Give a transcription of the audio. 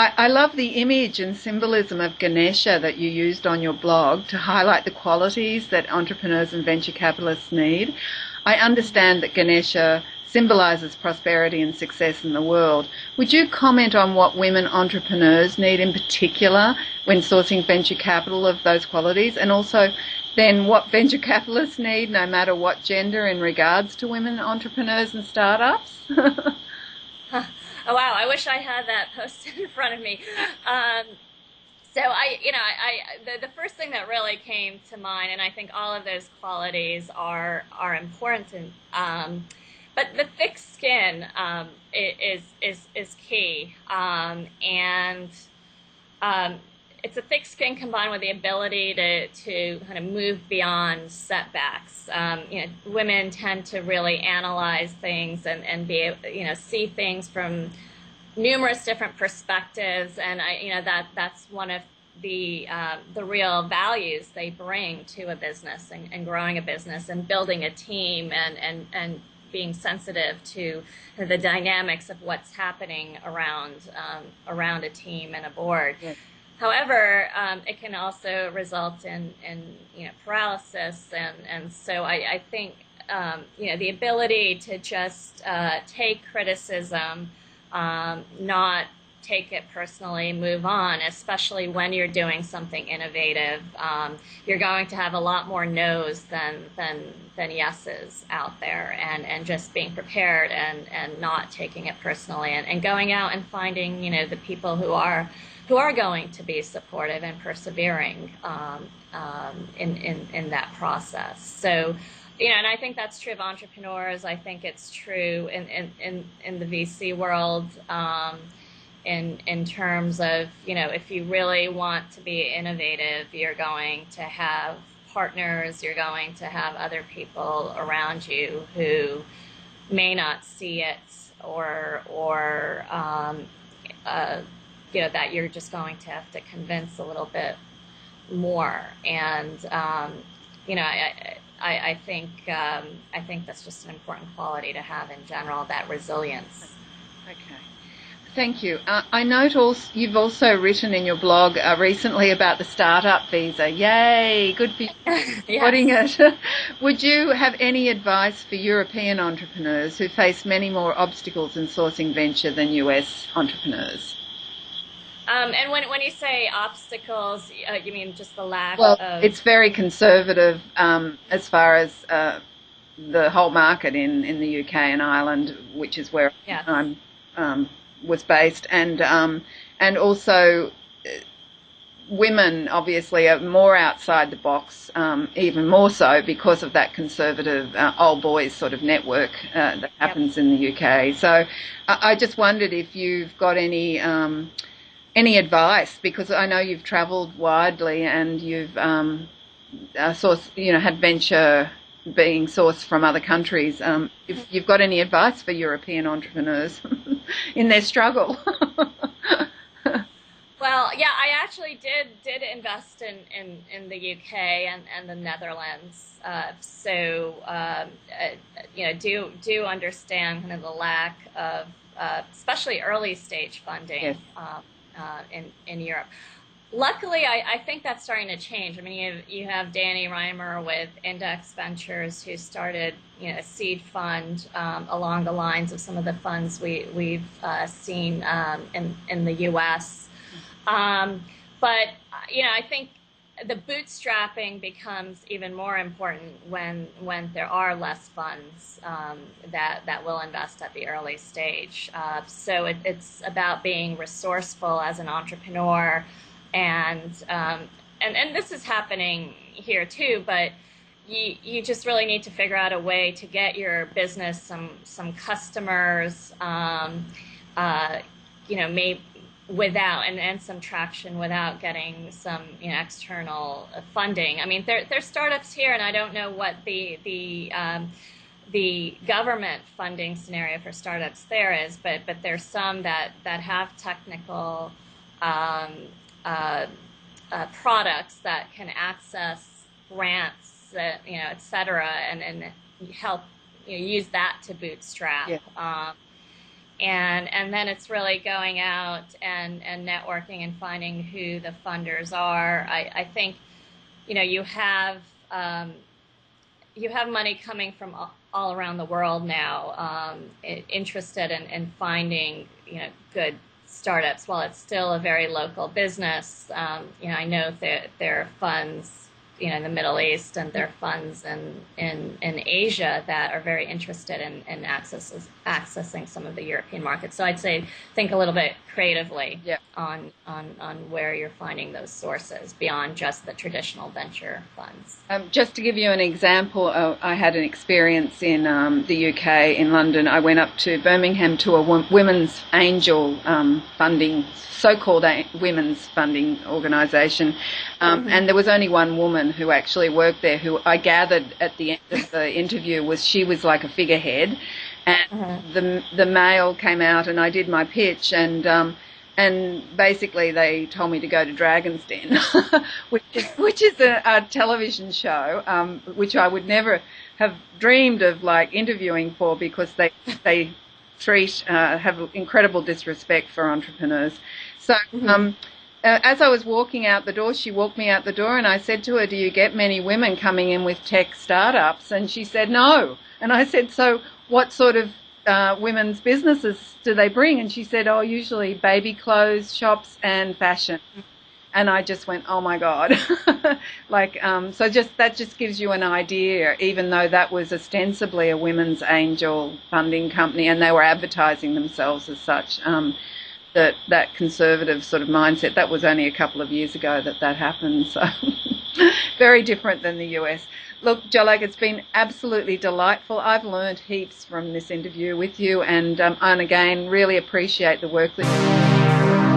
I love the image and symbolism of Ganesha that you used on your blog to highlight the qualities that entrepreneurs and venture capitalists need. I understand that Ganesha symbolizes prosperity and success in the world. Would you comment on what women entrepreneurs need in particular when sourcing venture capital of those qualities, and also then what venture capitalists need no matter what gender in regards to women entrepreneurs and startups? Oh wow, I wish I had that posted in front of me. So the first thing that really came to mind, and I think all of those qualities are important. But the thick skin is key, and it's a thick skin combined with the ability to kind of move beyond setbacks. Women tend to really analyze things and be see things from numerous different perspectives, and that's one of the real values they bring to a business and growing a business and building a team and being sensitive to the dynamics of what's happening around a team and a board. Yes. However, it can also result in paralysis, and so I think the ability to just take criticism, not take it personally, move on, especially when you're doing something innovative. You're going to have a lot more no's than yeses out there, and just being prepared and not taking it personally, and going out and finding the people who are going to be supportive and persevering in that process. So, and I think that's true of entrepreneurs. I think it's true in the VC world, in terms of, if you really want to be innovative, you're going to have partners, you're going to have other people around you who may not see it, or that you're just going to have to convince a little bit more. And I think that's just an important quality to have in general, that resilience. Okay. Thank you. I note also you've also written in your blog recently about the startup visa. Yay, good for you. Yes. Putting it. Would you have any advice for European entrepreneurs who face many more obstacles in sourcing venture than US entrepreneurs? And when you say obstacles, you mean just the lack Well, of... it's very conservative as far as the whole market in the UK and Ireland, which is where Yes. I'm was based, and also women obviously are more outside the box, even more so because of that conservative old boys sort of network that happens in the UK. So I just wondered if you've got any advice, because I know you've travelled widely and you've had venture being sourced from other countries. If you've got any advice for European entrepreneurs in their struggle. Well, yeah, I actually did invest in the UK and the Netherlands. Do understand kind of the lack of especially early stage funding. Yes. In Europe. Luckily, I think that's starting to change. I mean, you have Danny Reimer with Index Ventures, who started a seed fund along the lines of some of the funds we've seen in the U.S. But I think the bootstrapping becomes even more important when there are less funds that will invest at the early stage. So it's about being resourceful as an entrepreneur, and this is happening here too. But you just really need to figure out a way to get your business some customers, maybe without and some traction without getting some external funding. I mean, there's startups here, and I don't know what the government funding scenario for startups there is, but there's some that have technical products that can access grants, et cetera, and help use that to bootstrap. Yeah. And then it's really going out and networking and finding who the funders are. I think, you have money coming from all around the world now, interested in finding, good startups. While it's still a very local business, I know that there are funds, in the Middle East, and there are funds in Asia that are very interested in accessing some of the European markets. So I'd say think a little bit creatively on where you're finding those sources beyond just the traditional venture funds. Just to give you an example, I had an experience in the UK, in London. I went up to Birmingham to a women's angel funding, so-called women's funding organisation, and there was only one woman who actually worked there, who I gathered at the end of the interview she was like a figurehead, and the male came out and I did my pitch, and basically they told me to go to Dragon's Den, which is a television show, which I would never have dreamed of like interviewing for, because they have incredible disrespect for entrepreneurs. So as I was walking out the door, she walked me out the door, and I said to her, "Do you get many women coming in with tech startups?" And she said, "No." And I said, "So what sort of women's businesses do they bring?" And she said, "Oh, usually baby clothes shops and fashion." And I just went, "Oh my God." So that just gives you an idea, even though that was ostensibly a women's angel funding company and they were advertising themselves as such, that conservative sort of mindset, that was only a couple of years ago that happened. So very different than the US. Look, Jalak, it's been absolutely delightful. I've learned heaps from this interview with you, and again, really appreciate the work that